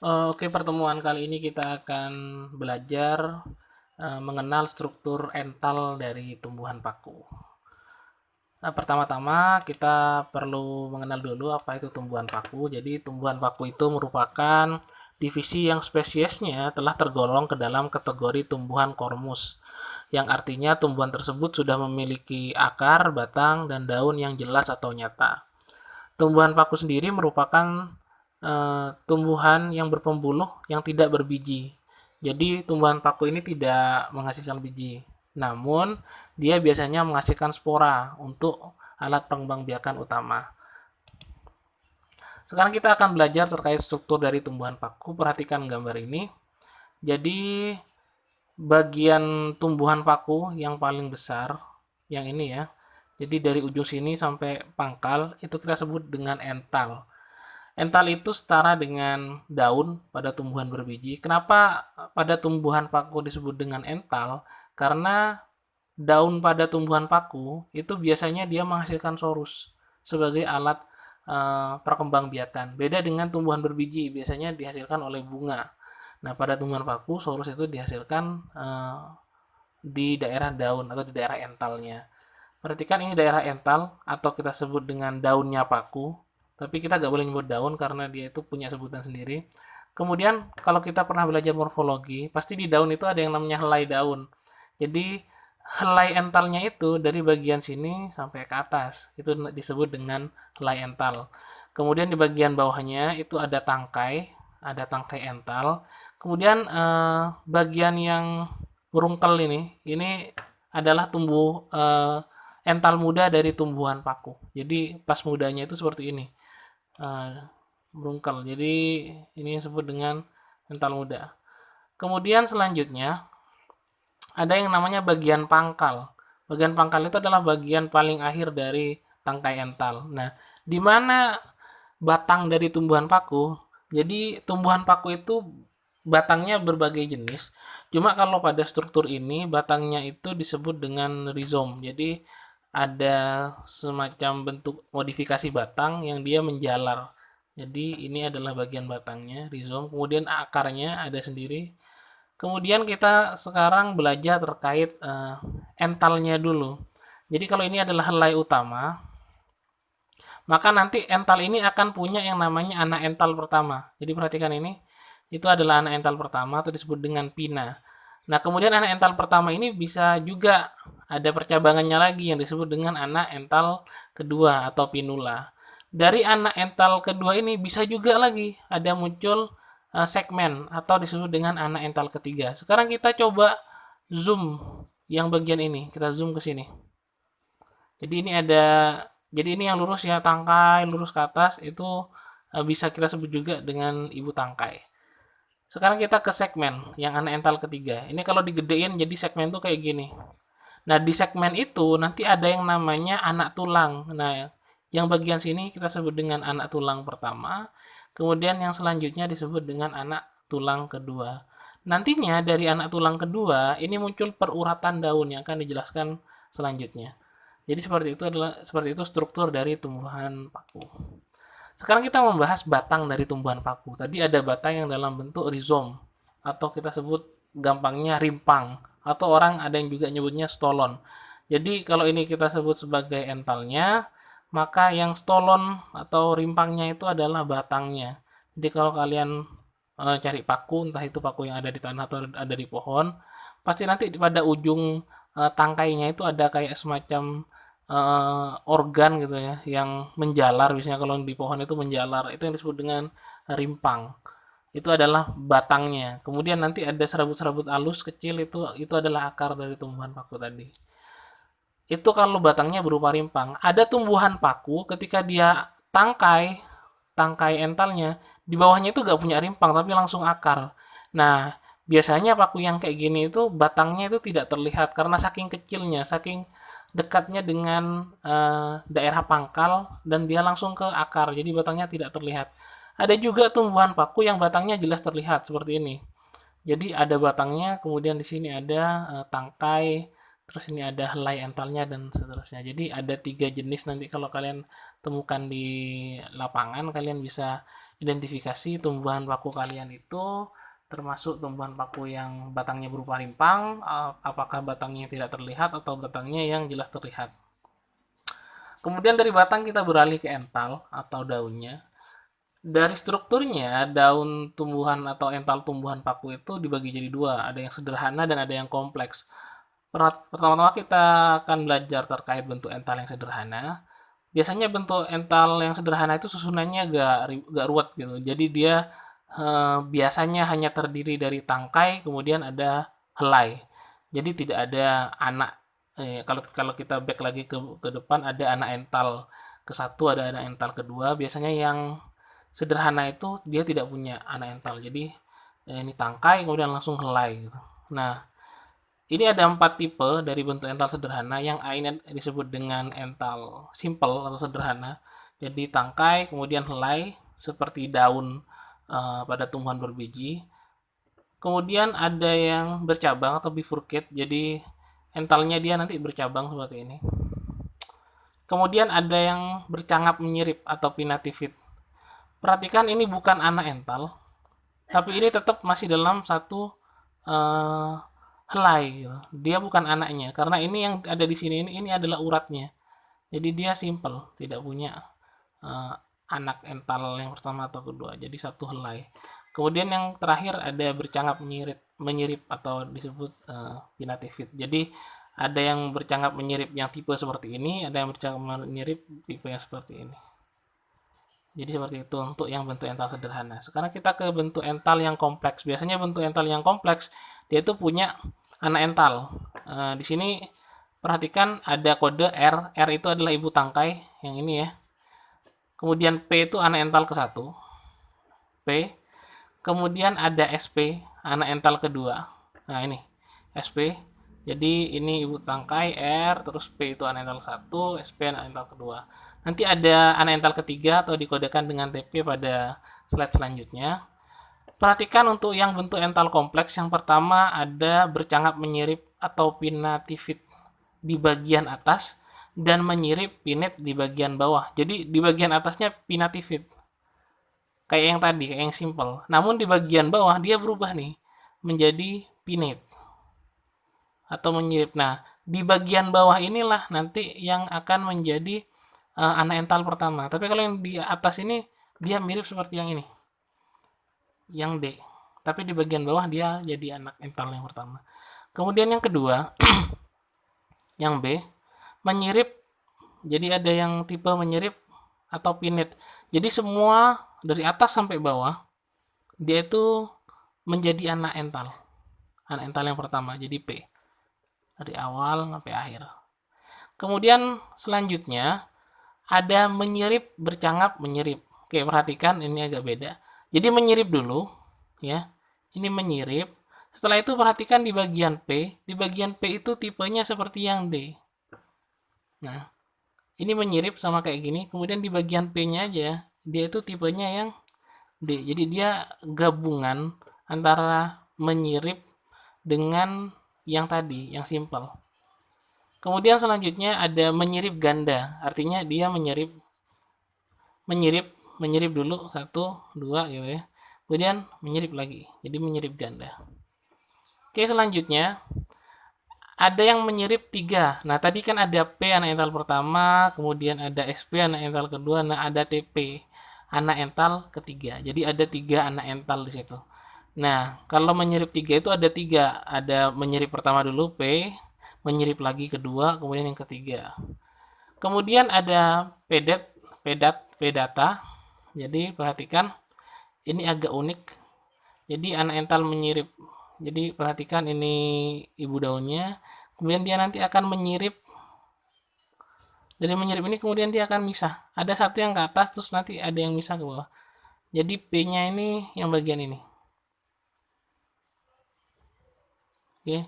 Oke, pertemuan kali ini kita akan belajar mengenal struktur ental dari tumbuhan paku. Nah, pertama-tama kita perlu mengenal dulu apa itu tumbuhan paku. Jadi, tumbuhan paku itu merupakan divisi yang spesiesnya telah tergolong ke dalam kategori tumbuhan kormus, yang artinya tumbuhan tersebut sudah memiliki akar, batang, dan daun yang jelas atau nyata. Tumbuhan paku sendiri merupakan tumbuhan yang berpembuluh yang tidak berbiji. Jadi tumbuhan paku ini tidak menghasilkan biji. Namun dia biasanya menghasilkan spora untuk alat pengembangbiakan utama. Sekarang kita akan belajar terkait struktur dari tumbuhan paku. Perhatikan gambar ini. Jadi bagian tumbuhan paku yang paling besar, yang ini ya. Jadi dari ujung sini sampai pangkal itu kita sebut dengan ental. Ental itu setara dengan daun pada tumbuhan berbiji. Kenapa pada tumbuhan paku disebut dengan ental? Karena daun pada tumbuhan paku itu biasanya dia menghasilkan sorus sebagai alat perkembangbiakan. Beda dengan tumbuhan berbiji, biasanya dihasilkan oleh bunga. Nah, pada tumbuhan paku sorus itu dihasilkan di daerah daun atau di daerah entalnya. Perhatikan ini daerah ental atau kita sebut dengan daunnya paku. Tapi kita nggak boleh nyebut daun karena dia itu punya sebutan sendiri. Kemudian kalau kita pernah belajar morfologi, pasti di daun itu ada yang namanya helai daun. Jadi helai entalnya itu dari bagian sini sampai ke atas. Itu disebut dengan helai ental. Kemudian di bagian bawahnya itu ada tangkai ental. Kemudian bagian yang merungkel ini adalah tumbuh ental muda dari tumbuhan paku. Jadi pas mudanya itu seperti ini, merungkel. Jadi ini disebut dengan ental muda. Kemudian selanjutnya ada yang namanya bagian pangkal. Bagian pangkal itu adalah bagian paling akhir dari tangkai ental. Nah, di mana batang dari tumbuhan paku? Jadi tumbuhan paku itu batangnya berbagai jenis. Cuma kalau pada struktur ini batangnya itu disebut dengan rizom. Jadi ada semacam bentuk modifikasi batang yang dia menjalar. Jadi ini adalah bagian batangnya, rizom. Kemudian akarnya ada sendiri. Kemudian kita sekarang belajar terkait entalnya dulu. Jadi kalau ini adalah helai utama, maka nanti ental ini akan punya yang namanya anak ental pertama. Jadi perhatikan ini, itu adalah anak ental pertama atau disebut dengan pina. Nah, kemudian anak ental pertama ini bisa juga ada percabangannya lagi yang disebut dengan anak ental kedua atau pinula. Dari anak ental kedua ini bisa juga lagi ada muncul segmen atau disebut dengan anak ental ketiga. Sekarang kita coba zoom yang bagian ini. Kita zoom ke sini. Jadi ini ada, jadi ini yang lurus ya, tangkai lurus ke atas itu bisa kita sebut juga dengan ibu tangkai. Sekarang kita ke segmen yang anak ental ketiga. Ini kalau digedein jadi segmen tuh kayak gini. Nah, di segmen itu nanti ada yang namanya anak tulang. Nah, yang bagian sini kita sebut dengan anak tulang pertama. Kemudian yang selanjutnya disebut dengan anak tulang kedua. Nantinya dari anak tulang kedua ini muncul peruratan daun yang akan dijelaskan selanjutnya. Jadi seperti itu struktur dari tumbuhan paku. Sekarang kita membahas batang dari tumbuhan paku. Tadi ada batang yang dalam bentuk rizom atau kita sebut gampangnya rimpang atau orang ada yang juga nyebutnya stolon. Jadi kalau ini kita sebut sebagai entalnya, maka yang stolon atau rimpangnya itu adalah batangnya. Jadi kalau kalian cari paku, entah itu paku yang ada di tanah atau ada di pohon, pasti nanti pada ujung tangkainya itu ada kayak semacam organ gitu ya yang menjalar, biasanya kalau di pohon itu menjalar, itu yang disebut dengan rimpang. Itu adalah batangnya. Kemudian nanti ada serabut-serabut halus kecil, itu adalah akar dari tumbuhan paku tadi. Itu kalau batangnya berupa rimpang. Ada tumbuhan paku ketika dia tangkai tangkai entalnya di bawahnya itu gak punya rimpang tapi langsung akar. Nah, biasanya paku yang kayak gini itu batangnya itu tidak terlihat karena saking kecilnya, saking dekatnya dengan daerah pangkal dan dia langsung ke akar. Jadi batangnya tidak terlihat. Ada juga tumbuhan paku yang batangnya jelas terlihat seperti ini. Jadi ada batangnya, kemudian di sini ada tangkai, terus ini ada helai entalnya dan seterusnya. Jadi ada tiga jenis, nanti kalau kalian temukan di lapangan kalian bisa identifikasi tumbuhan paku kalian itu termasuk tumbuhan paku yang batangnya berupa rimpang, apakah batangnya tidak terlihat atau batangnya yang jelas terlihat. Kemudian dari batang kita beralih ke ental atau daunnya. Dari strukturnya, daun tumbuhan atau ental tumbuhan paku itu dibagi jadi dua, ada yang sederhana dan ada yang kompleks. Pertama-tama kita akan belajar terkait bentuk ental yang sederhana. Biasanya bentuk ental yang sederhana itu susunannya gak ruwet gitu. Jadi dia biasanya hanya terdiri dari tangkai, kemudian ada helai. Jadi tidak ada anak. Kalau kita back lagi ke depan, ada anak ental ke satu, ada anak ental kedua. Biasanya yang sederhana itu dia tidak punya anak ental. Jadi ini tangkai kemudian langsung helai gitu. Nah, ini ada 4 tipe dari bentuk ental sederhana. Yang A ini disebut dengan ental simple atau sederhana. Jadi tangkai kemudian helai seperti daun pada tumbuhan berbiji. Kemudian ada yang bercabang atau bifurcate. Jadi entalnya dia nanti bercabang seperti ini. Kemudian ada yang bercangap menyirip atau pinnatifid. Perhatikan ini bukan anak ental, tapi ini tetap masih dalam satu helai gitu. Dia bukan anaknya karena ini yang ada di sini ini adalah uratnya. Jadi dia simple, tidak punya anak ental yang pertama atau kedua. Jadi satu helai. Kemudian yang terakhir ada bercangap menyirip atau disebut pinnatifid. Jadi ada yang bercangap menyirip yang tipe seperti ini, ada yang bercangap menyirip tipe yang seperti ini. Jadi seperti itu untuk yang bentuk ental sederhana. Sekarang kita ke bentuk ental yang kompleks. Biasanya bentuk ental yang kompleks dia itu punya anak ental. Di sini perhatikan ada kode R. R itu adalah ibu tangkai yang ini ya. Kemudian P itu anak ental ke-1. P. Kemudian ada SP, anak ental kedua. Nah ini SP. Jadi ini ibu tangkai R, terus P itu anak ental 1, SP anak ental kedua. Nanti ada anak ental ketiga atau dikodekan dengan TP pada slide selanjutnya. Perhatikan untuk yang bentuk ental kompleks, yang pertama ada bercangap menyirip atau pinnatifid di bagian atas dan menyirip pinnate di bagian bawah. Jadi di bagian atasnya pinnatifid. Kayak yang tadi, kayak yang simple. Namun di bagian bawah dia berubah nih menjadi pinnate atau menyirip. Nah, di bagian bawah inilah nanti yang akan menjadi anak ental pertama. Tapi kalau yang di atas ini dia mirip seperti yang ini, yang D. Tapi di bagian bawah dia jadi anak ental yang pertama. Kemudian yang kedua, yang B, menyirip. Jadi ada yang tipe menyirip atau pinnate. Jadi semua dari atas sampai bawah dia itu menjadi anak ental. Anak ental yang pertama jadi P. Dari awal sampai akhir. Kemudian selanjutnya ada menyirip, bercangap, menyirip. Oke, perhatikan ini agak beda. Jadi menyirip dulu, ya. Ini menyirip. Setelah itu perhatikan di bagian P. Di bagian P itu tipenya seperti yang D. Nah, ini menyirip sama kayak gini. Kemudian di bagian P-nya aja, dia itu tipenya yang D. Jadi dia gabungan antara menyirip dengan yang tadi, yang simple. Kemudian selanjutnya ada menyirip ganda, artinya dia menyirip dulu 1, 2 gitu ya. Kemudian menyirip lagi, jadi menyirip ganda. Oke, selanjutnya ada yang menyirip 3. Nah, tadi kan ada P anak ental pertama, kemudian ada SP anak ental kedua, nah ada TP anak ental ketiga. Jadi ada 3 anak ental di situ. Nah, kalau menyirip 3 itu ada 3. Ada menyirip pertama dulu P, menyirip lagi kedua, kemudian yang ketiga. Kemudian ada pedata. Jadi perhatikan ini agak unik. Jadi anak ental menyirip. Jadi perhatikan ini ibu daunnya. Kemudian dia nanti akan menyirip. Dari menyirip ini kemudian dia akan misah. Ada satu yang ke atas terus nanti ada yang misah ke bawah. Jadi P-nya ini yang bagian ini. Oke.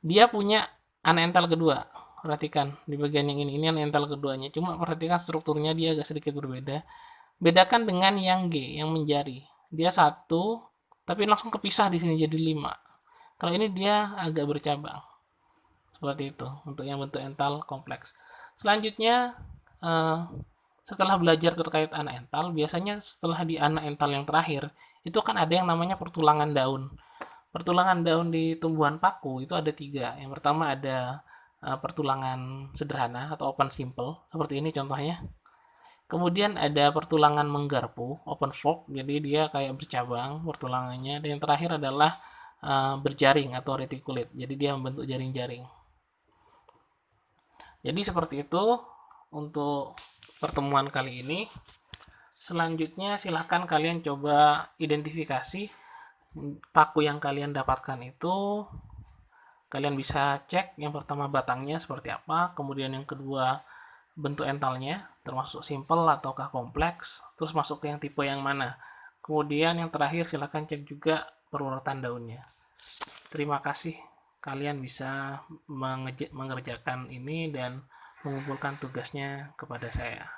Dia punya anak ental kedua. Perhatikan di bagian yang ini anak ental keduanya. Cuma perhatikan strukturnya dia agak sedikit berbeda. Bedakan dengan yang G, yang menjari. Dia 1, tapi langsung kepisah di sini jadi 5. Kalau ini dia agak bercabang. Seperti itu untuk yang bentuk ental kompleks. Selanjutnya setelah belajar terkait anak ental, biasanya setelah di anak ental yang terakhir, itu kan ada yang namanya pertulangan daun. Pertulangan daun di tumbuhan paku itu ada 3. Yang pertama ada pertulangan sederhana atau open simple, seperti ini contohnya. Kemudian ada pertulangan menggarpu, open fork, jadi dia kayak bercabang pertulangannya. Dan yang terakhir adalah berjaring atau reticulate, jadi dia membentuk jaring-jaring. Jadi seperti itu untuk pertemuan kali ini. Selanjutnya silahkan kalian coba identifikasi paku yang kalian dapatkan itu. Kalian bisa cek yang pertama batangnya seperti apa, kemudian yang kedua bentuk entalnya termasuk simple ataukah kompleks, terus masuk ke yang tipe yang mana. Kemudian yang terakhir silahkan cek juga perurutan daunnya. Terima kasih, kalian bisa mengerjakan ini dan mengumpulkan tugasnya kepada saya.